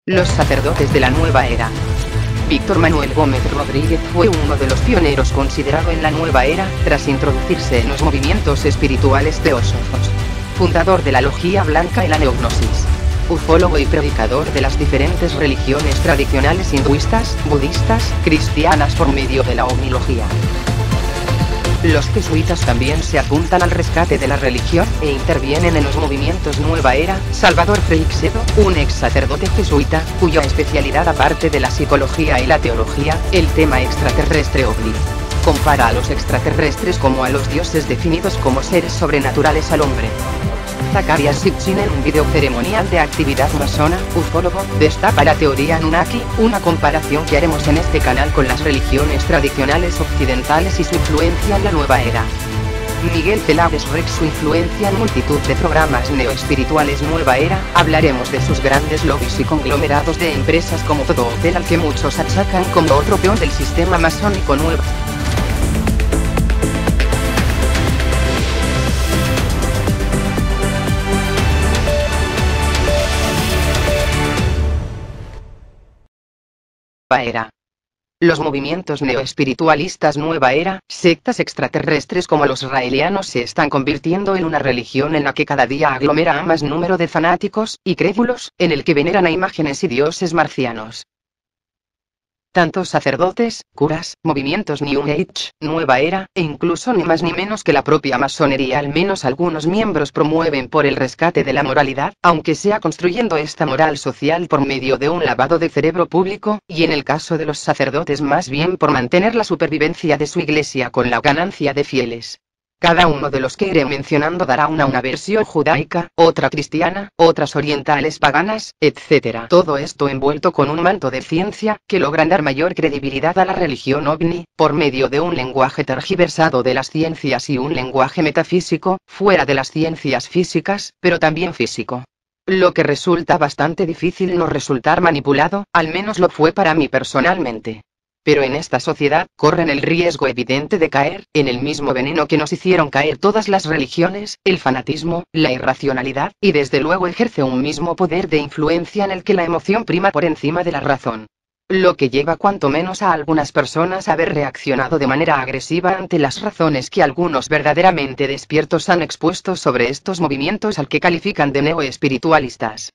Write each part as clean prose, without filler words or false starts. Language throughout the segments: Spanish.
Los sacerdotes de la nueva era. Víctor Manuel Gómez Rodríguez fue uno de los pioneros considerado en la nueva era, tras introducirse en los movimientos espirituales teósofos. Fundador de la Logia Blanca y la Neognosis. Ufólogo y predicador de las diferentes religiones tradicionales hinduistas, budistas, cristianas por medio de la omnilogía. Los jesuitas también se apuntan al rescate de la religión e intervienen en los movimientos Nueva Era. Salvador Freixedo, un ex sacerdote jesuita, cuya especialidad aparte de la psicología y la teología, el tema extraterrestre ovni. Compara a los extraterrestres como a los dioses definidos como seres sobrenaturales al hombre. Zacharias Sitchin, en un video ceremonial de actividad masona, ufólogo, destapa la teoría Anunnaki, una comparación que haremos en este canal con las religiones tradicionales occidentales y su influencia en la nueva era. Miguel Peláez Rex, su influencia en multitud de programas neoespirituales nueva era. Hablaremos de sus grandes lobbies y conglomerados de empresas como Todo Hotel, al que muchos achacan como otro peón del sistema masónico nuevo. Era. Los movimientos neoespiritualistas nueva era, sectas extraterrestres como los raelianos, se están convirtiendo en una religión en la que cada día aglomera a más número de fanáticos y crédulos, en el que veneran a imágenes y dioses marcianos. Tanto sacerdotes, curas, movimientos New Age, nueva era, e incluso ni más ni menos que la propia masonería, al menos algunos miembros, promueven por el rescate de la moralidad, aunque sea construyendo esta moral social por medio de un lavado de cerebro público, y en el caso de los sacerdotes más bien por mantener la supervivencia de su iglesia con la ganancia de fieles. Cada uno de los que iré mencionando dará una versión judaica, otra cristiana, otras orientales paganas, etc. Todo esto envuelto con un manto de ciencia, que logran dar mayor credibilidad a la religión ovni, por medio de un lenguaje tergiversado de las ciencias y un lenguaje metafísico, fuera de las ciencias físicas, pero también físico. Lo que resulta bastante difícil no resultar manipulado, al menos lo fue para mí personalmente. Pero en esta sociedad, corren el riesgo evidente de caer en el mismo veneno que nos hicieron caer todas las religiones, el fanatismo, la irracionalidad, y desde luego ejerce un mismo poder de influencia en el que la emoción prima por encima de la razón. Lo que lleva cuanto menos a algunas personas a haber reaccionado de manera agresiva ante las razones que algunos verdaderamente despiertos han expuesto sobre estos movimientos al que califican de neoespiritualistas.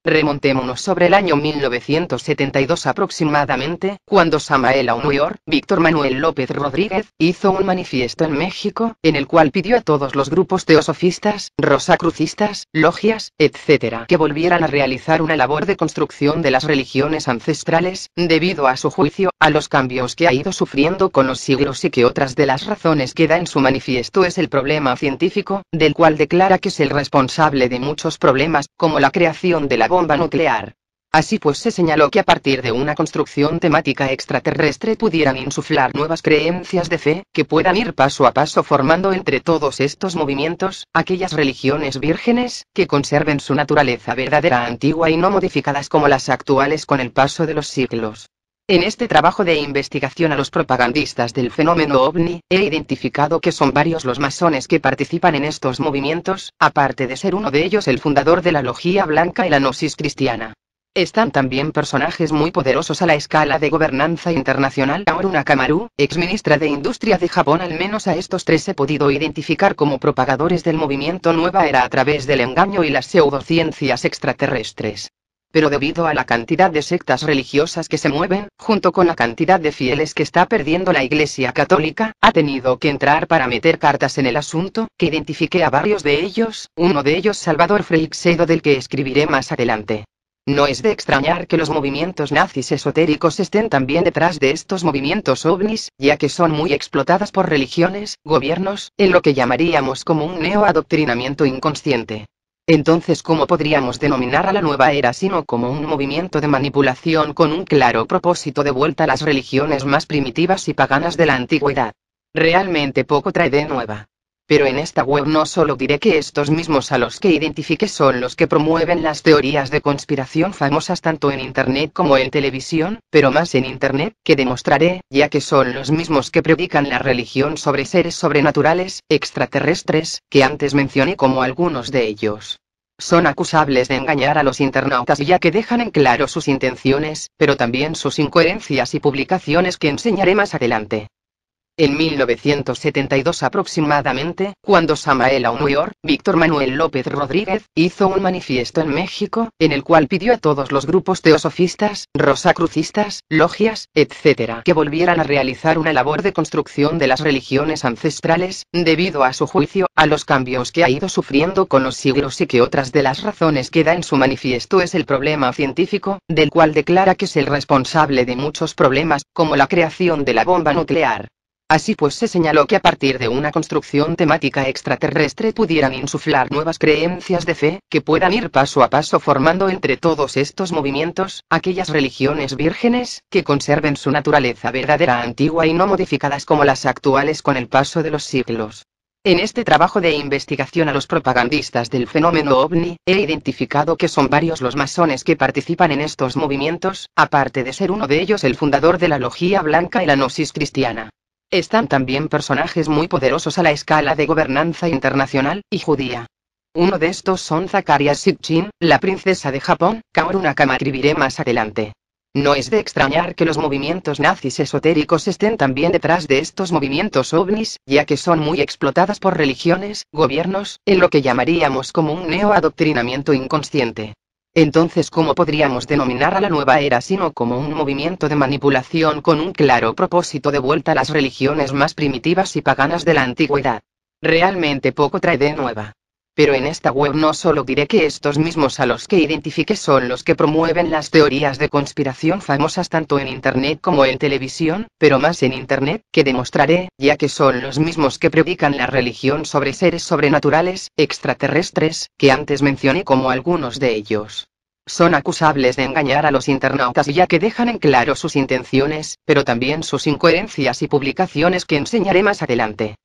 Remontémonos sobre el año 1972 aproximadamente, cuando Samael Aumeor, Víctor Manuel López Rodríguez, hizo un manifiesto en México, en el cual pidió a todos los grupos teosofistas, rosacrucistas, logias, etc., que volvieran a realizar una labor de construcción de las religiones ancestrales, debido a su juicio, a los cambios que ha ido sufriendo con los siglos, y que otras de las razones que da en su manifiesto es el problema científico, del cual declara que es el responsable de muchos problemas, como la creación de la bomba nuclear. Así pues, se señaló que a partir de una construcción temática extraterrestre pudieran insuflar nuevas creencias de fe, que puedan ir paso a paso formando entre todos estos movimientos, aquellas religiones vírgenes, que conserven su naturaleza verdadera antigua y no modificadas como las actuales con el paso de los siglos. En este trabajo de investigación a los propagandistas del fenómeno ovni, he identificado que son varios los masones que participan en estos movimientos, aparte de ser uno de ellos el fundador de la Logia Blanca y la Gnosis cristiana. Están también personajes muy poderosos a la escala de gobernanza internacional. Haru Nakamaru, exministra de Industria de Japón. Al menos a estos tres he podido identificar como propagadores del movimiento Nueva Era a través del engaño y las pseudociencias extraterrestres. Pero debido a la cantidad de sectas religiosas que se mueven, junto con la cantidad de fieles que está perdiendo la Iglesia Católica, ha tenido que entrar para meter cartas en el asunto, que identifiqué a varios de ellos, uno de ellos Salvador Freixedo, del que escribiré más adelante. No es de extrañar que los movimientos nazis esotéricos estén también detrás de estos movimientos ovnis, ya que son muy explotadas por religiones, gobiernos, en lo que llamaríamos como un neoadoctrinamiento inconsciente. Entonces, ¿cómo podríamos denominar a la nueva era sino como un movimiento de manipulación con un claro propósito de vuelta a las religiones más primitivas y paganas de la antigüedad? Realmente poco trae de nueva. Pero en esta web no solo diré que estos mismos a los que identifique son los que promueven las teorías de conspiración famosas tanto en internet como en televisión, pero más en internet, que demostraré, ya que son los mismos que predican la religión sobre seres sobrenaturales, extraterrestres, que antes mencioné como algunos de ellos. Son acusables de engañar a los internautas ya que dejan en claro sus intenciones, pero también sus incoherencias y publicaciones que enseñaré más adelante. En 1972 aproximadamente, cuando Samael Aumeor, Víctor Manuel López Rodríguez, hizo un manifiesto en México, en el cual pidió a todos los grupos teosofistas, rosacrucistas, logias, etc., que volvieran a realizar una labor de construcción de las religiones ancestrales, debido a su juicio, a los cambios que ha ido sufriendo con los siglos y que otras de las razones que da en su manifiesto es el problema científico, del cual declara que es el responsable de muchos problemas, como la creación de la bomba nuclear. Así pues se señaló que a partir de una construcción temática extraterrestre pudieran insuflar nuevas creencias de fe, que puedan ir paso a paso formando entre todos estos movimientos, aquellas religiones vírgenes, que conserven su naturaleza verdadera antigua y no modificadas como las actuales con el paso de los siglos. En este trabajo de investigación a los propagandistas del fenómeno ovni, he identificado que son varios los masones que participan en estos movimientos, aparte de ser uno de ellos el fundador de la Logia Blanca y la Gnosis Cristiana. Están también personajes muy poderosos a la escala de gobernanza internacional y judía. Uno de estos son Zacharias Sitchin, la princesa de Japón, Kaoru Nakama. Escribiré más adelante. No es de extrañar que los movimientos nazis esotéricos estén también detrás de estos movimientos ovnis, ya que son muy explotadas por religiones, gobiernos, en lo que llamaríamos como un neoadoctrinamiento inconsciente. Entonces, ¿cómo podríamos denominar a la nueva era sino como un movimiento de manipulación con un claro propósito de vuelta a las religiones más primitivas y paganas de la antigüedad? Realmente poco trae de nueva. Pero en esta web no solo diré que estos mismos a los que identifique son los que promueven las teorías de conspiración famosas tanto en internet como en televisión, pero más en internet, que demostraré, ya que son los mismos que predican la religión sobre seres sobrenaturales, extraterrestres, que antes mencioné como algunos de ellos. Son acusables de engañar a los internautas ya que dejan en claro sus intenciones, pero también sus incoherencias y publicaciones que enseñaré más adelante.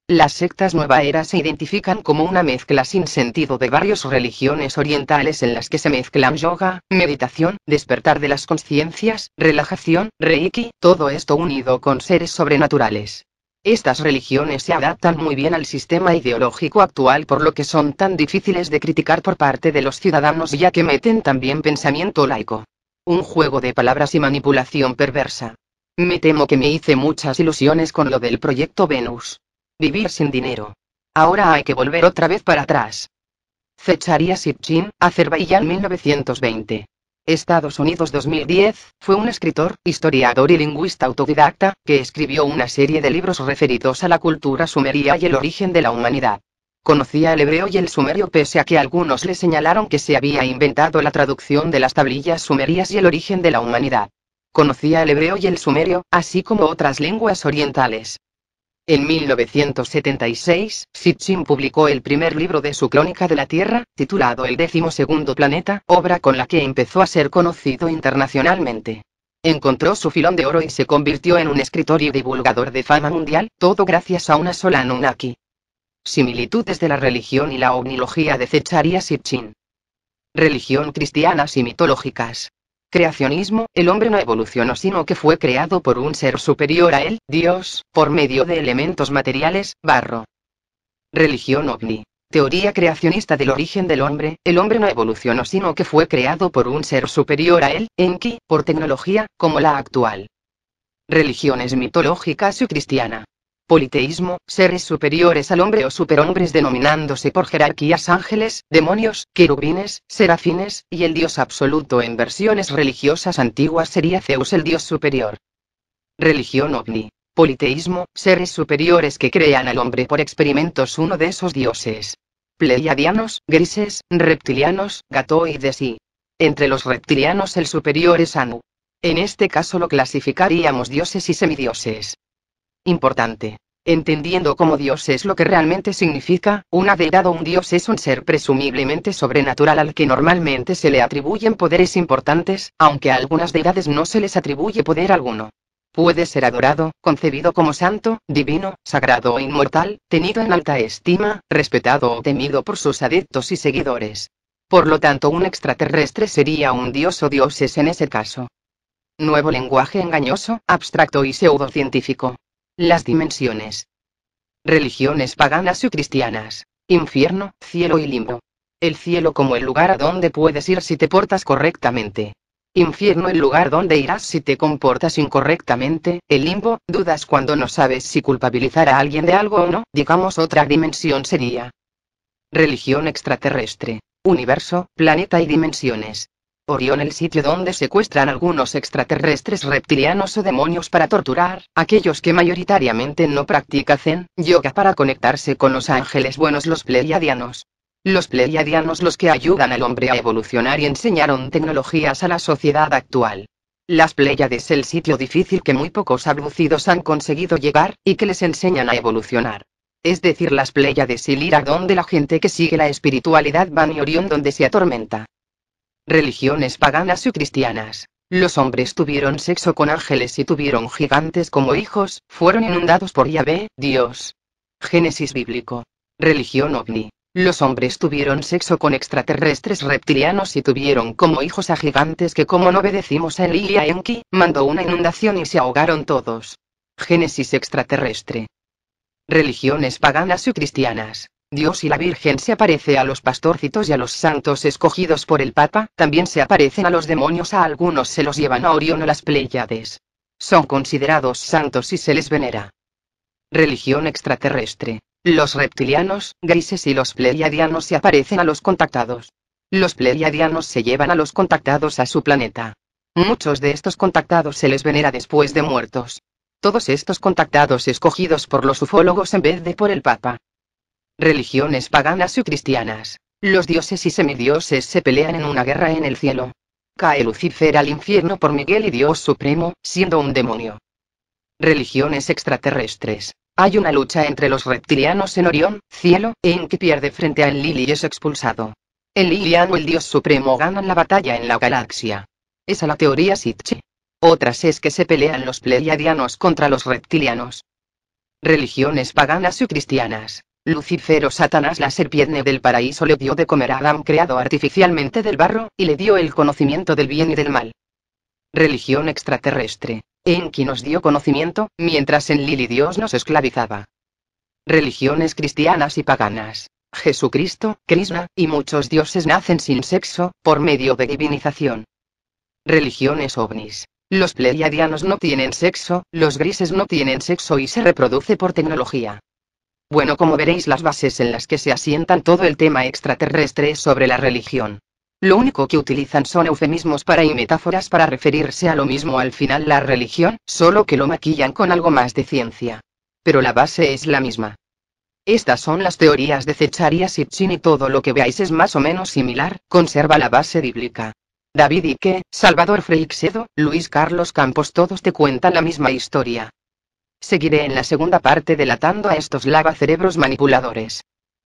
Las sectas Nueva Era se identifican como una mezcla sin sentido de varias religiones orientales en las que se mezclan yoga, meditación, despertar de las conciencias, relajación, reiki, todo esto unido con seres sobrenaturales. Estas religiones se adaptan muy bien al sistema ideológico actual por lo que son tan difíciles de criticar por parte de los ciudadanos ya que meten también pensamiento laico. Un juego de palabras y manipulación perversa. Me temo que me hice muchas ilusiones con lo del proyecto Venus. Vivir sin dinero. Ahora hay que volver otra vez para atrás. Zechariah Sitchin, Azerbaiyán 1920. Estados Unidos 2010, fue un escritor, historiador y lingüista autodidacta, que escribió una serie de libros referidos a la cultura sumeria y el origen de la humanidad. Conocía el hebreo y el sumerio pese a que algunos le señalaron que se había inventado la traducción de las tablillas sumerias y el origen de la humanidad. Conocía el hebreo y el sumerio, así como otras lenguas orientales. En 1976, Sitchin publicó el primer libro de su Crónica de la Tierra, titulado El 12º Planeta, obra con la que empezó a ser conocido internacionalmente. Encontró su filón de oro y se convirtió en un escritor y divulgador de fama mundial, todo gracias a una sola Anunnaki. Similitudes de la religión y la ovnilogía de Zechariah Sitchin. Religión cristianas y mitológicas. Creacionismo, el hombre no evolucionó sino que fue creado por un ser superior a él, Dios, por medio de elementos materiales, barro. Religión ovni. Teoría creacionista del origen del hombre, el hombre no evolucionó sino que fue creado por un ser superior a él, Enki, por tecnología, como la actual. Religiones mitológicas y cristiana. Politeísmo, seres superiores al hombre o superhombres denominándose por jerarquías ángeles, demonios, querubines, serafines, y el dios absoluto en versiones religiosas antiguas sería Zeus el dios superior. Religión ovni. Politeísmo, seres superiores que crean al hombre por experimentos uno de esos dioses. Pleiadianos, grises, reptilianos, gatoides y... Entre los reptilianos el superior es Anu. En este caso lo clasificaríamos dioses y semidioses. Importante. Entendiendo como Dios es lo que realmente significa, una deidad o un dios es un ser presumiblemente sobrenatural al que normalmente se le atribuyen poderes importantes, aunque a algunas deidades no se les atribuye poder alguno. Puede ser adorado, concebido como santo, divino, sagrado o inmortal, tenido en alta estima, respetado o temido por sus adeptos y seguidores. Por lo tanto, un extraterrestre sería un dios o dioses en ese caso. Nuevo lenguaje engañoso, abstracto y pseudocientífico. Las dimensiones. Religiones paganas y cristianas. Infierno, cielo y limbo. El cielo como el lugar a donde puedes ir si te portas correctamente. Infierno el lugar donde irás si te comportas incorrectamente. El limbo, dudas cuando no sabes si culpabilizar a alguien de algo o no. Digamos otra dimensión sería. Religión extraterrestre. Universo, planeta y dimensiones. Orión el sitio donde secuestran algunos extraterrestres reptilianos o demonios para torturar, aquellos que mayoritariamente no practican zen, yoga para conectarse con los ángeles buenos los pleiadianos. Los pleiadianos los que ayudan al hombre a evolucionar y enseñaron tecnologías a la sociedad actual. Las Pléyades el sitio difícil que muy pocos abducidos han conseguido llegar, y que les enseñan a evolucionar. Es decir las Pléyades y Lira donde la gente que sigue la espiritualidad van y Orión donde se atormenta. Religiones paganas y cristianas. Los hombres tuvieron sexo con ángeles y tuvieron gigantes como hijos, fueron inundados por Yahvé, Dios. Génesis bíblico. Religión ovni. Los hombres tuvieron sexo con extraterrestres reptilianos y tuvieron como hijos a gigantes que como no obedecimos a Enlil y a Enki, mandó una inundación y se ahogaron todos. Génesis extraterrestre. Religiones paganas y cristianas. Dios y la Virgen se aparece a los pastorcitos y a los santos escogidos por el Papa, también se aparecen a los demonios, a algunos se los llevan a Orión o las Pléyades. Son considerados santos y se les venera. Religión extraterrestre. Los reptilianos, grises y los pleiadianos se aparecen a los contactados. Los pleiadianos se llevan a los contactados a su planeta. Muchos de estos contactados se les venera después de muertos. Todos estos contactados escogidos por los ufólogos en vez de por el Papa. Religiones paganas y cristianas. Los dioses y semidioses se pelean en una guerra en el cielo. Cae Lucifer al infierno por Miguel y Dios Supremo, siendo un demonio. Religiones extraterrestres. Hay una lucha entre los reptilianos en Orión, cielo, Enki pierde frente a Enlil y es expulsado. Enlil y Anu el Dios Supremo ganan la batalla en la galaxia. Esa la teoría Sitche. Otras es que se pelean los pleiadianos contra los reptilianos. Religiones paganas y cristianas. Lucifer o Satanás la serpiente del paraíso le dio de comer a Adán creado artificialmente del barro, y le dio el conocimiento del bien y del mal. Religión extraterrestre. Enki nos dio conocimiento, mientras Enlil y Dios nos esclavizaba. Religiones cristianas y paganas. Jesucristo, Krishna, y muchos dioses nacen sin sexo, por medio de divinización. Religiones ovnis. Los pleiadianos no tienen sexo, los grises no tienen sexo y se reproduce por tecnología. Bueno, como veréis, las bases en las que se asientan todo el tema extraterrestre es sobre la religión. Lo único que utilizan son eufemismos y metáforas para referirse a lo mismo al final la religión, solo que lo maquillan con algo más de ciencia. Pero la base es la misma. Estas son las teorías de Zecharia Sitchin y todo lo que veáis es más o menos similar, conserva la base bíblica. David Icke, Salvador Freixedo, Luis Carlos Campos todos te cuentan la misma historia. Seguiré en la segunda parte delatando a estos lavacerebros manipuladores.